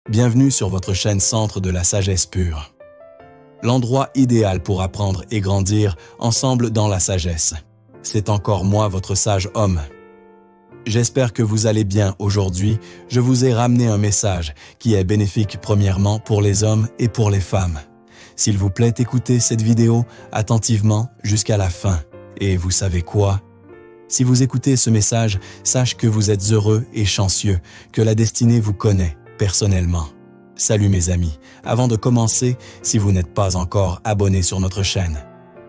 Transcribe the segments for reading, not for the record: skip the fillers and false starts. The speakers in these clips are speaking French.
Bienvenue sur votre chaîne Centre de la Sagesse Pure. L'endroit idéal pour apprendre et grandir ensemble dans la sagesse. C'est encore moi, votre sage homme. J'espère que vous allez bien aujourd'hui. Je vous ai ramené un message qui est bénéfique premièrement pour les hommes et pour les femmes. S'il vous plaît, écoutez cette vidéo attentivement jusqu'à la fin. Et vous savez quoi? Si vous écoutez ce message, sache que vous êtes heureux et chanceux, que la destinée vous connaît personnellement. Salut mes amis, avant de commencer, si vous n'êtes pas encore abonné sur notre chaîne,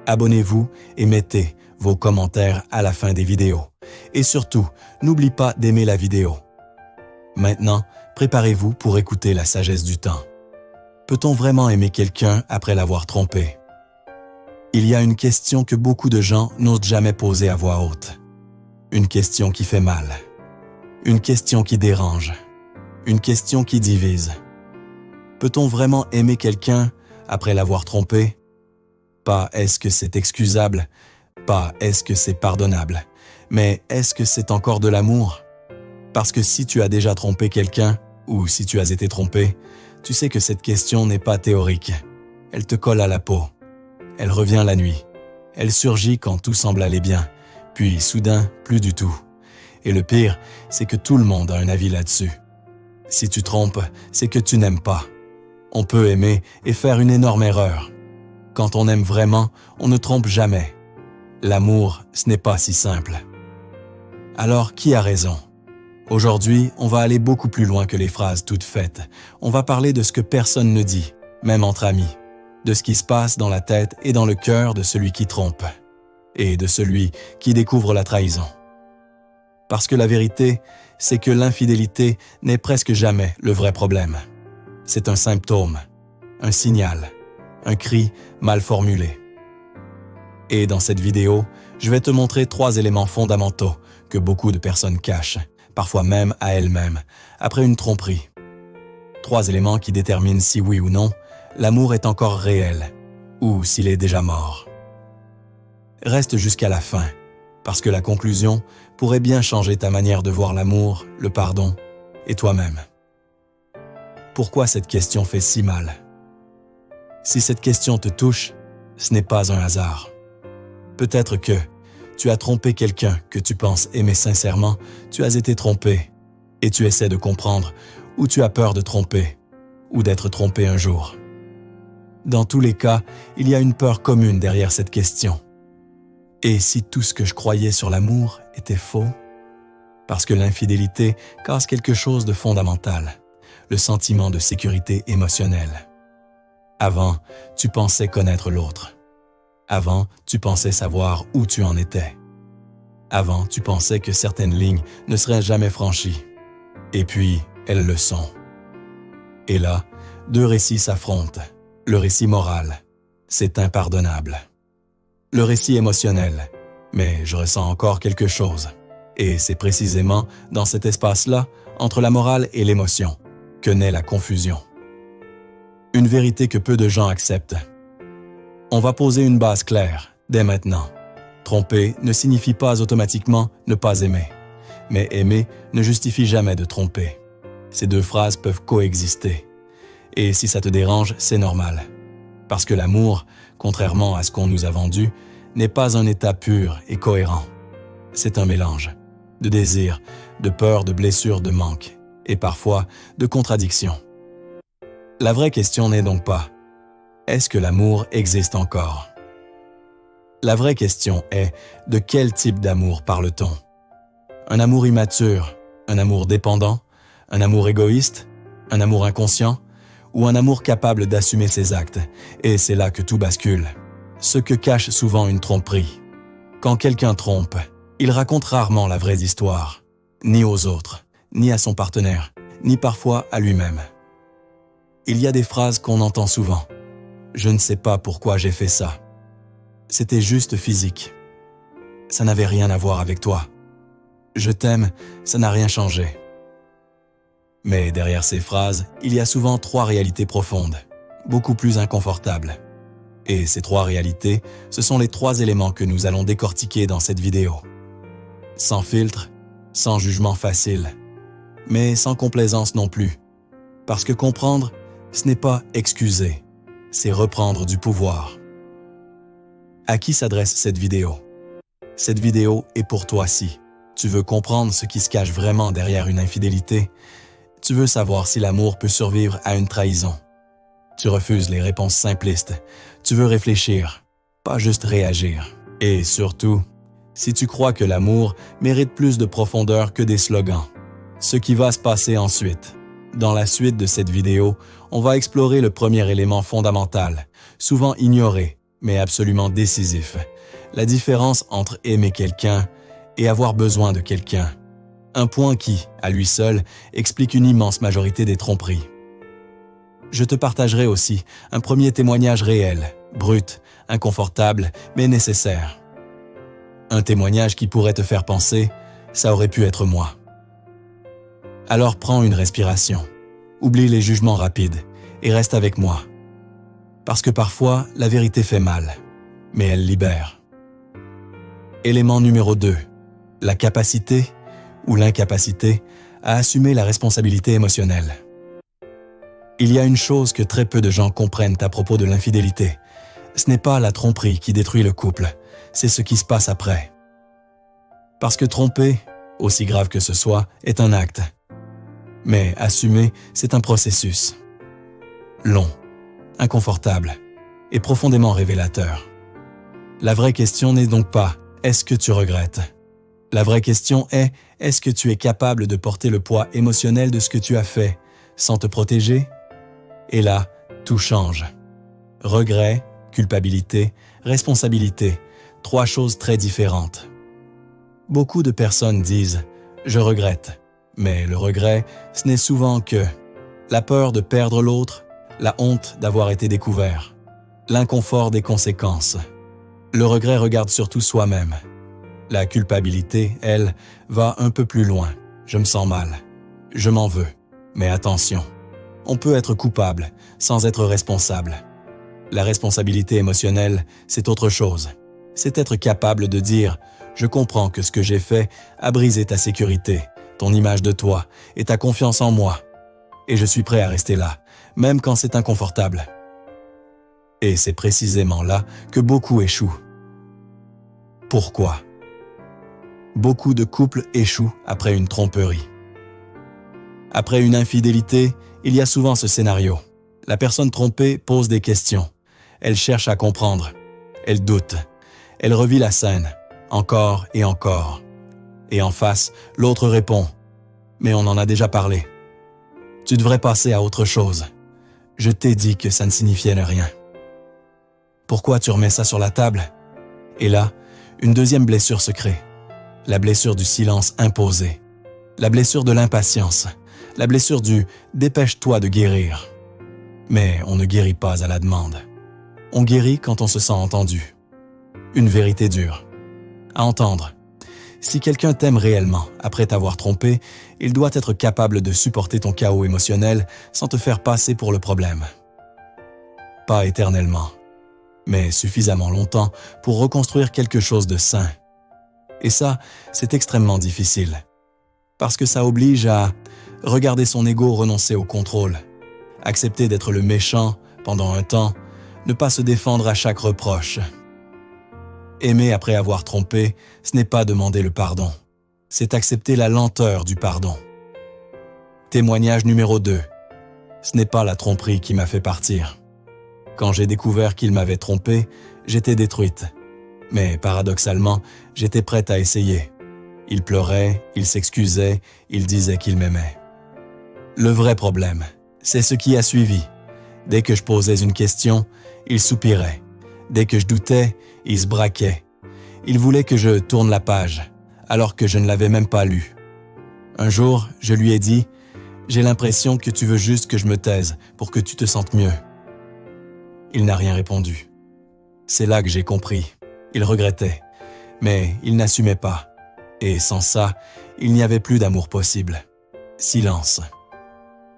abonnez-vous et mettez vos commentaires à la fin des vidéos. Et surtout, n'oublie pas d'aimer la vidéo. Maintenant, préparez-vous pour écouter la sagesse du temps. Peut-on vraiment aimer quelqu'un après l'avoir trompé? Il y a une question que beaucoup de gens n'osent jamais poser à voix haute. Une question qui fait mal. Une question qui dérange. Une question qui divise. Peut-on vraiment aimer quelqu'un après l'avoir trompé? Pas est-ce que c'est excusable, pas est-ce que c'est pardonnable, mais est-ce que c'est encore de l'amour? Parce que si tu as déjà trompé quelqu'un, ou si tu as été trompé, tu sais que cette question n'est pas théorique. Elle te colle à la peau. Elle revient la nuit. Elle surgit quand tout semble aller bien, puis soudain, plus du tout. Et le pire, c'est que tout le monde a un avis là-dessus. Si tu trompes, c'est que tu n'aimes pas. On peut aimer et faire une énorme erreur. Quand on aime vraiment, on ne trompe jamais. L'amour, ce n'est pas si simple. Alors, qui a raison? Aujourd'hui, on va aller beaucoup plus loin que les phrases toutes faites. On va parler de ce que personne ne dit, même entre amis, de ce qui se passe dans la tête et dans le cœur de celui qui trompe, et de celui qui découvre la trahison. Parce que la vérité, c'est que l'infidélité n'est presque jamais le vrai problème. C'est un symptôme, un signal, un cri mal formulé. Et dans cette vidéo, je vais te montrer 3 éléments fondamentaux que beaucoup de personnes cachent, parfois même à elles-mêmes, après une tromperie. 3 éléments qui déterminent si oui ou non, l'amour est encore réel, ou s'il est déjà mort. Reste jusqu'à la fin, parce que la conclusion pourrait bien changer ta manière de voir l'amour, le pardon et toi-même. Pourquoi cette question fait si mal? Si cette question te touche, ce n'est pas un hasard. Peut-être que tu as trompé quelqu'un que tu penses aimer sincèrement, tu as été trompé, et tu essaies de comprendre, ou tu as peur de tromper, ou d'être trompé un jour. Dans tous les cas, il y a une peur commune derrière cette question. Et si tout ce que je croyais sur l'amour était faux? Parce que l'infidélité casse quelque chose de fondamental, le sentiment de sécurité émotionnelle. Avant, tu pensais connaître l'autre. Avant, tu pensais savoir où tu en étais. Avant, tu pensais que certaines lignes ne seraient jamais franchies. Et puis, elles le sont. Et là, 2 récits s'affrontent. Le récit moral, c'est impardonnable. Le récit émotionnel, mais je ressens encore quelque chose. Et c'est précisément dans cet espace-là, entre la morale et l'émotion, que naît la confusion. Une vérité que peu de gens acceptent. On va poser une base claire, dès maintenant. Tromper ne signifie pas automatiquement ne pas aimer. Mais aimer ne justifie jamais de tromper. Ces 2 phrases peuvent coexister. Et si ça te dérange, c'est normal. Parce que l'amour, contrairement à ce qu'on nous a vendu, n'est pas un état pur et cohérent. C'est un mélange de désir, de peur, de blessure, de manque, et parfois de contradiction. La vraie question n'est donc pas « Est-ce que l'amour existe encore ?» La vraie question est « De quel type d'amour parle-t-on » Un amour immature, un amour dépendant, un amour égoïste, un amour inconscient, ou un amour capable d'assumer ses actes, et c'est là que tout bascule. Ce que cache souvent une tromperie. Quand quelqu'un trompe, il raconte rarement la vraie histoire, ni aux autres, ni à son partenaire, ni parfois à lui-même. Il y a des phrases qu'on entend souvent. « Je ne sais pas pourquoi j'ai fait ça. C'était juste physique. Ça n'avait rien à voir avec toi. Je t'aime, ça n'a rien changé. » Mais derrière ces phrases, il y a souvent 3 réalités profondes, beaucoup plus inconfortables. Et ces 3 réalités, ce sont les 3 éléments que nous allons décortiquer dans cette vidéo. Sans filtre, sans jugement facile, mais sans complaisance non plus. Parce que comprendre, ce n'est pas excuser, c'est reprendre du pouvoir. À qui s'adresse cette vidéo? Cette vidéo est pour toi si tu veux comprendre ce qui se cache vraiment derrière une infidélité. Tu veux savoir si l'amour peut survivre à une trahison. Tu refuses les réponses simplistes. Tu veux réfléchir, pas juste réagir. Et surtout, si tu crois que l'amour mérite plus de profondeur que des slogans. Ce qui va se passer ensuite. Dans la suite de cette vidéo, on va explorer le premier élément fondamental, souvent ignoré, mais absolument décisif. La différence entre aimer quelqu'un et avoir besoin de quelqu'un. Un point qui, à lui seul, explique une immense majorité des tromperies. Je te partagerai aussi un premier témoignage réel, brut, inconfortable, mais nécessaire. Un témoignage qui pourrait te faire penser « ça aurait pu être moi ». Alors prends une respiration, oublie les jugements rapides et reste avec moi. Parce que parfois, la vérité fait mal, mais elle libère. Élément numéro 2, la capacité ou l'incapacité à assumer la responsabilité émotionnelle. Il y a une chose que très peu de gens comprennent à propos de l'infidélité. Ce n'est pas la tromperie qui détruit le couple, c'est ce qui se passe après. Parce que tromper, aussi grave que ce soit, est un acte. Mais assumer, c'est un processus. Long, inconfortable et profondément révélateur. La vraie question n'est donc pas « est-ce que tu regrettes ?» La vraie question est « est-ce que tu es capable de porter le poids émotionnel de ce que tu as fait sans te protéger ?» Et là, tout change. Regret, culpabilité, responsabilité, 3 choses très différentes. Beaucoup de personnes disent « je regrette », mais le regret, ce n'est souvent que la peur de perdre l'autre, la honte d'avoir été découvert, l'inconfort des conséquences. Le regret regarde surtout soi-même. La culpabilité, elle, va un peu plus loin. Je me sens mal. Je m'en veux. Mais attention, on peut être coupable sans être responsable. La responsabilité émotionnelle, c'est autre chose. C'est être capable de dire « je comprends que ce que j'ai fait a brisé ta sécurité, ton image de toi et ta confiance en moi. Et je suis prêt à rester là, même quand c'est inconfortable. » Et c'est précisément là que beaucoup échouent. Pourquoi? Beaucoup de couples échouent après une tromperie. Après une infidélité, il y a souvent ce scénario. La personne trompée pose des questions. Elle cherche à comprendre. Elle doute. Elle revit la scène, encore et encore. Et en face, l'autre répond « Mais on en a déjà parlé. Tu devrais passer à autre chose. Je t'ai dit que ça ne signifiait rien. Pourquoi tu remets ça sur la table ?» Et là, une deuxième blessure se crée. La blessure du silence imposé. La blessure de l'impatience. La blessure du « dépêche-toi de guérir ». Mais on ne guérit pas à la demande. On guérit quand on se sent entendu. Une vérité dure. À entendre. Si quelqu'un t'aime réellement après t'avoir trompé, il doit être capable de supporter ton chaos émotionnel sans te faire passer pour le problème. Pas éternellement, mais suffisamment longtemps pour reconstruire quelque chose de sain. Et ça, c'est extrêmement difficile. Parce que ça oblige à regarder son ego renoncer au contrôle, accepter d'être le méchant pendant un temps, ne pas se défendre à chaque reproche. Aimer après avoir trompé, ce n'est pas demander le pardon, c'est accepter la lenteur du pardon. Témoignage numéro 2. Ce n'est pas la tromperie qui m'a fait partir. Quand j'ai découvert qu'il m'avait trompé, j'étais détruite. Mais paradoxalement, j'étais prête à essayer. Il pleurait, il s'excusait, il disait qu'il m'aimait. Le vrai problème, c'est ce qui a suivi. Dès que je posais une question, il soupirait. Dès que je doutais, il se braquait. Il voulait que je tourne la page, alors que je ne l'avais même pas lue. Un jour, je lui ai dit « J'ai l'impression que tu veux juste que je me taise pour que tu te sentes mieux. » Il n'a rien répondu. C'est là que j'ai compris. Il regrettait, mais il n'assumait pas. Et sans ça, il n'y avait plus d'amour possible. Silence.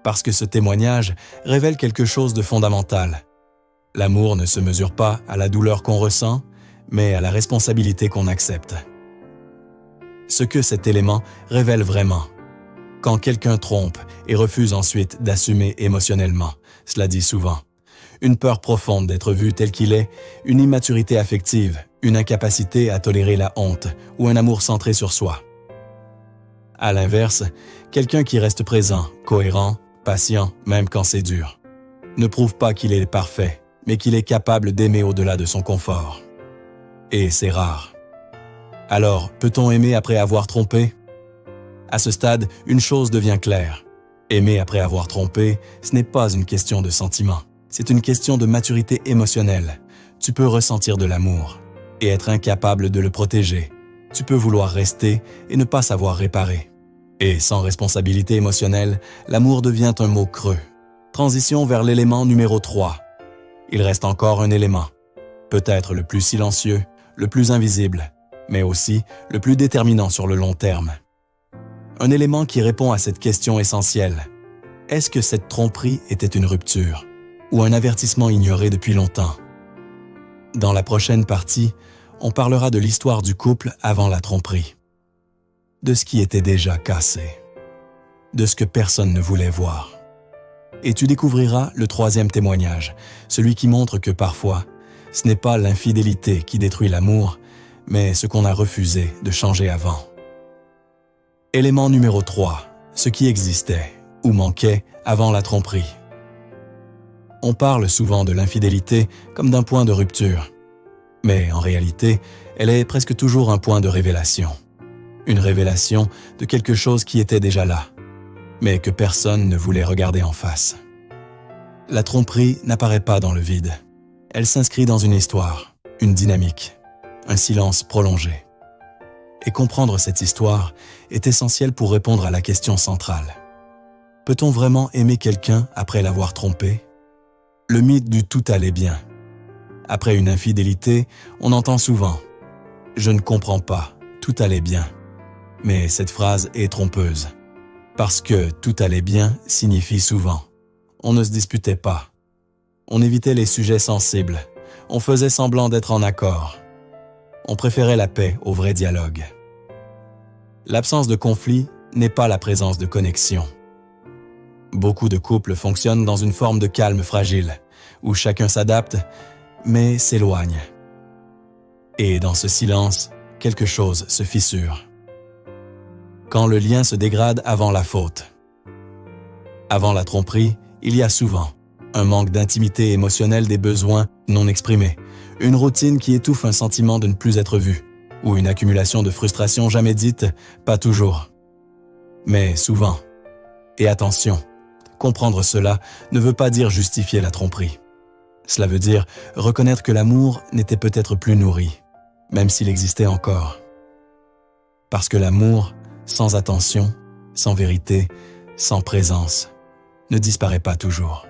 Parce que ce témoignage révèle quelque chose de fondamental. L'amour ne se mesure pas à la douleur qu'on ressent, mais à la responsabilité qu'on accepte. Ce que cet élément révèle vraiment. Quand quelqu'un trompe et refuse ensuite d'assumer émotionnellement, cela dit souvent une peur profonde d'être vu tel qu'il est, une immaturité affective, une incapacité à tolérer la honte ou un amour centré sur soi. À l'inverse, quelqu'un qui reste présent, cohérent, patient, même quand c'est dur, ne prouve pas qu'il est parfait, mais qu'il est capable d'aimer au-delà de son confort. Et c'est rare. Alors, peut-on aimer après avoir trompé? À ce stade, une chose devient claire. Aimer après avoir trompé, ce n'est pas une question de sentiment. C'est une question de maturité émotionnelle. Tu peux ressentir de l'amour et être incapable de le protéger. Tu peux vouloir rester et ne pas savoir réparer. Et sans responsabilité émotionnelle, l'amour devient un mot creux. Transition vers l'élément numéro 3. Il reste encore un élément. Peut-être le plus silencieux, le plus invisible, mais aussi le plus déterminant sur le long terme. Un élément qui répond à cette question essentielle. Est-ce que cette tromperie était une rupture ou un avertissement ignoré depuis longtemps? Dans la prochaine partie, on parlera de l'histoire du couple avant la tromperie, de ce qui était déjà cassé, de ce que personne ne voulait voir. Et tu découvriras le 3e témoignage, celui qui montre que parfois, ce n'est pas l'infidélité qui détruit l'amour, mais ce qu'on a refusé de changer avant. Élément numéro 3, ce qui existait ou manquait avant la tromperie. On parle souvent de l'infidélité comme d'un point de rupture, mais en réalité, elle est presque toujours un point de révélation. Une révélation de quelque chose qui était déjà là, mais que personne ne voulait regarder en face. La tromperie n'apparaît pas dans le vide. Elle s'inscrit dans une histoire, une dynamique, un silence prolongé. Et comprendre cette histoire est essentiel pour répondre à la question centrale. Peut-on vraiment aimer quelqu'un après l'avoir trompé? Le mythe du tout allait bien. Après une infidélité, on entend souvent « Je ne comprends pas, tout allait bien ». Mais cette phrase est trompeuse. Parce que tout allait bien signifie souvent on ne se disputait pas. On évitait les sujets sensibles. On faisait semblant d'être en accord. On préférait la paix au vrai dialogue. L'absence de conflit n'est pas la présence de connexion. Beaucoup de couples fonctionnent dans une forme de calme fragile, où chacun s'adapte, mais s'éloigne. Et dans ce silence, quelque chose se fissure. Quand le lien se dégrade avant la faute. Avant la tromperie, il y a souvent un manque d'intimité émotionnelle des besoins non exprimés, une routine qui étouffe un sentiment de ne plus être vu, ou une accumulation de frustrations jamais dites, pas toujours. Mais souvent. Et attention, comprendre cela ne veut pas dire justifier la tromperie. Cela veut dire reconnaître que l'amour n'était peut-être plus nourri, même s'il existait encore. Parce que l'amour, sans attention, sans vérité, sans présence, ne disparaît pas toujours.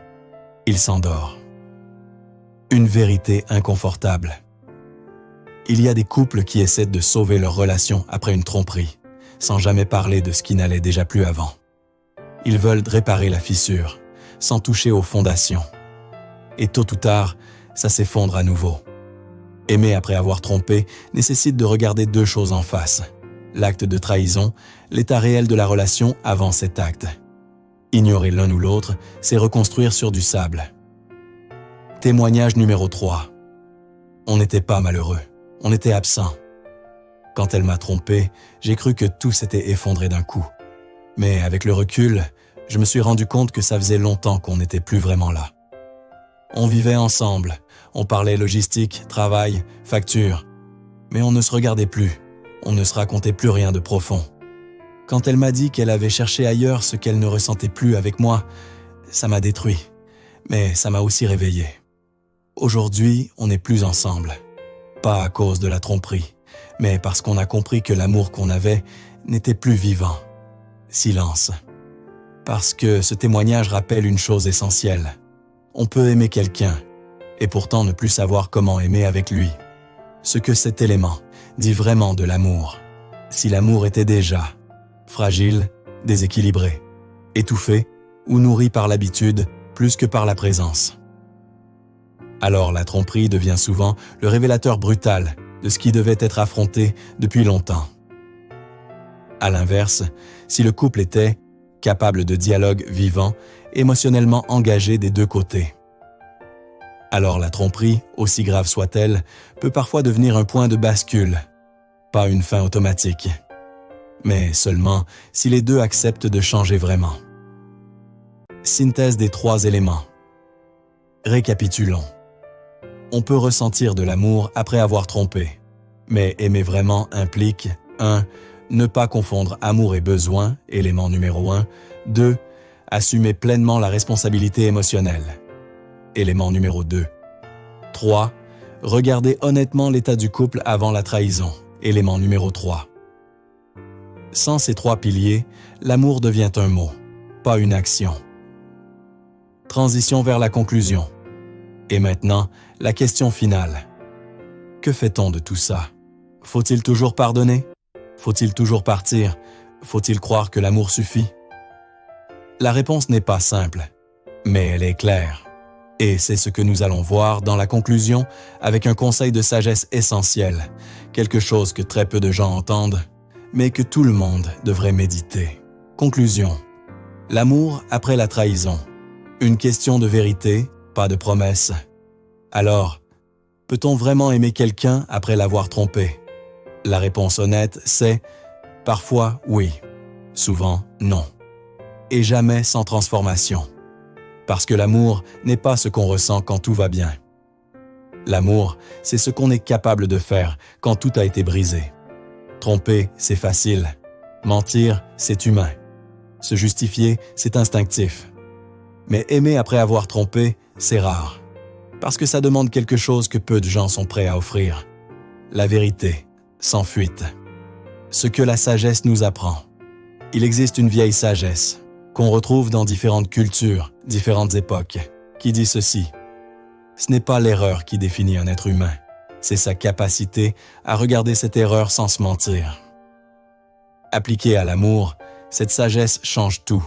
Il s'endort. Une vérité inconfortable. Il y a des couples qui essaient de sauver leur relation après une tromperie, sans jamais parler de ce qui n'allait déjà plus avant. Ils veulent réparer la fissure, sans toucher aux fondations. Et tôt ou tard, ça s'effondre à nouveau. Aimer après avoir trompé nécessite de regarder deux choses en face. L'acte de trahison, l'état réel de la relation avant cet acte. Ignorer l'un ou l'autre, c'est reconstruire sur du sable. Témoignage numéro 3. On n'était pas malheureux, on était absent. Quand elle m'a trompé, j'ai cru que tout s'était effondré d'un coup. Mais avec le recul, je me suis rendu compte que ça faisait longtemps qu'on n'était plus vraiment là. On vivait ensemble, on parlait logistique, travail, facture, mais on ne se regardait plus, on ne se racontait plus rien de profond. Quand elle m'a dit qu'elle avait cherché ailleurs ce qu'elle ne ressentait plus avec moi, ça m'a détruit, mais ça m'a aussi réveillé. Aujourd'hui, on n'est plus ensemble. Pas à cause de la tromperie, mais parce qu'on a compris que l'amour qu'on avait n'était plus vivant. Silence. Parce que ce témoignage rappelle une chose essentielle. On peut aimer quelqu'un, et pourtant ne plus savoir comment aimer avec lui. Ce que cet élément dit vraiment de l'amour. Si l'amour était déjà fragile, déséquilibré, étouffé ou nourri par l'habitude plus que par la présence. Alors la tromperie devient souvent le révélateur brutal de ce qui devait être affronté depuis longtemps. À l'inverse, si le couple était capable de dialogue vivant, émotionnellement engagé des deux côtés. Alors la tromperie, aussi grave soit-elle, peut parfois devenir un point de bascule, pas une fin automatique, mais seulement si les deux acceptent de changer vraiment. Synthèse des 3 éléments. Récapitulons. On peut ressentir de l'amour après avoir trompé, mais aimer vraiment implique 1. Ne pas confondre amour et besoin, élément numéro 1. 2. Assumer pleinement la responsabilité émotionnelle, élément numéro 2. 3. Regarder honnêtement l'état du couple avant la trahison, élément numéro 3. Sans ces 3 piliers, l'amour devient un mot, pas une action. Transition vers la conclusion. Et maintenant, la question finale. Que fait-on de tout ça? Faut-il toujours pardonner? Faut-il toujours partir? Faut-il croire que l'amour suffit? La réponse n'est pas simple, mais elle est claire. Et c'est ce que nous allons voir dans la conclusion avec un conseil de sagesse essentiel, quelque chose que très peu de gens entendent, mais que tout le monde devrait méditer. Conclusion. L'amour après la trahison. Une question de vérité, pas de promesse. Alors, peut-on vraiment aimer quelqu'un après l'avoir trompé? La réponse honnête, c'est parfois oui, souvent non. Et jamais sans transformation. Parce que l'amour n'est pas ce qu'on ressent quand tout va bien. L'amour, c'est ce qu'on est capable de faire quand tout a été brisé. Tromper, c'est facile. Mentir, c'est humain. Se justifier, c'est instinctif. Mais aimer après avoir trompé, c'est rare. Parce que ça demande quelque chose que peu de gens sont prêts à offrir. La vérité, sans fuite. Ce que la sagesse nous apprend. Il existe une vieille sagesse, qu'on retrouve dans différentes cultures, différentes époques, qui dit ceci. Ce n'est pas l'erreur qui définit un être humain, c'est sa capacité à regarder cette erreur sans se mentir. Appliquée à l'amour, cette sagesse change tout.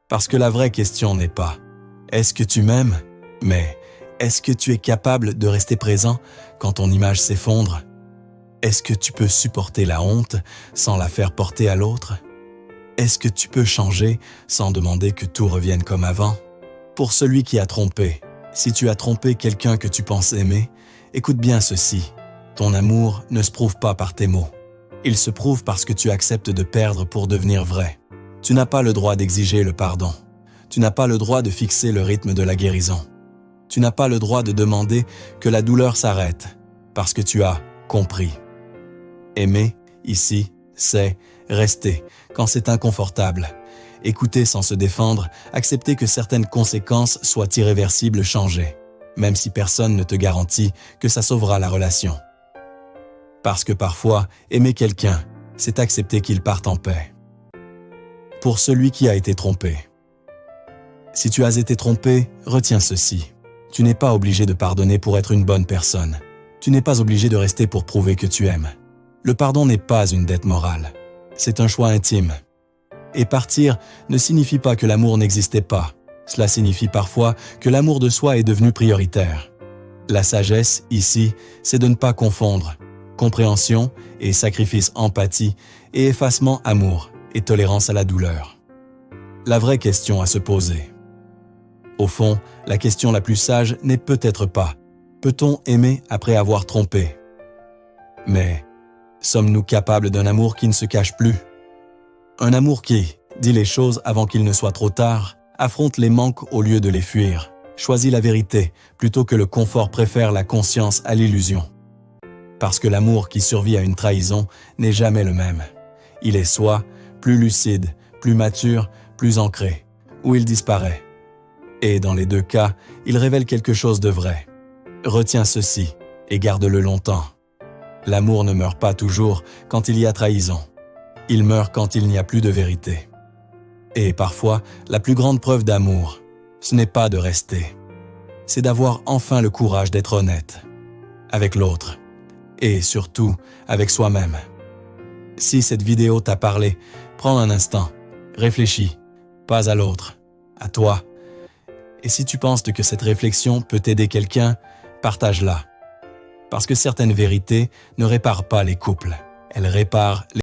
Parce que la vraie question n'est pas « Est-ce que tu m'aimes ?» mais « Est-ce que tu es capable de rester présent quand ton image s'effondre? Est-ce que tu peux supporter la honte sans la faire porter à l'autre? Est-ce que tu peux changer sans demander que tout revienne comme avant? Pour celui qui a trompé, si tu as trompé quelqu'un que tu penses aimer, écoute bien ceci. Ton amour ne se prouve pas par tes mots. Il se prouve parce que tu acceptes de perdre pour devenir vrai. Tu n'as pas le droit d'exiger le pardon. Tu n'as pas le droit de fixer le rythme de la guérison. Tu n'as pas le droit de demander que la douleur s'arrête parce que tu as compris. Aimer, ici, c'est rester quand c'est inconfortable. Écouter sans se défendre, accepter que certaines conséquences soient irréversibles, changer, même si personne ne te garantit que ça sauvera la relation. Parce que parfois, aimer quelqu'un, c'est accepter qu'il parte en paix. Pour celui qui a été trompé. Si tu as été trompé, retiens ceci. Tu n'es pas obligé de pardonner pour être une bonne personne. Tu n'es pas obligé de rester pour prouver que tu aimes. Le pardon n'est pas une dette morale. C'est un choix intime. Et partir ne signifie pas que l'amour n'existait pas. Cela signifie parfois que l'amour de soi est devenu prioritaire. La sagesse, ici, c'est de ne pas confondre compréhension et sacrifice, empathie et effacement, amour et tolérance à la douleur. La vraie question à se poser. Au fond, la question la plus sage n'est peut-être pas « Peut-on aimer après avoir trompé ?» Mais sommes-nous capables d'un amour qui ne se cache plus? Un amour qui dit les choses avant qu'il ne soit trop tard, affronte les manques au lieu de les fuir, choisit la vérité plutôt que le confort, préfère la conscience à l'illusion. Parce que l'amour qui survit à une trahison n'est jamais le même. Il est soit plus lucide, plus mature, plus ancré, ou il disparaît. Et dans les deux cas, il révèle quelque chose de vrai. Retiens ceci et garde-le longtemps. L'amour ne meurt pas toujours quand il y a trahison. Il meurt quand il n'y a plus de vérité. Et parfois, la plus grande preuve d'amour, ce n'est pas de rester. C'est d'avoir enfin le courage d'être honnête avec l'autre et surtout avec soi-même. Si cette vidéo t'a parlé, prends un instant, réfléchis, pas à l'autre, à toi. Et si tu penses que cette réflexion peut aider quelqu'un, partage-la. Parce que certaines vérités ne réparent pas les couples, elles réparent les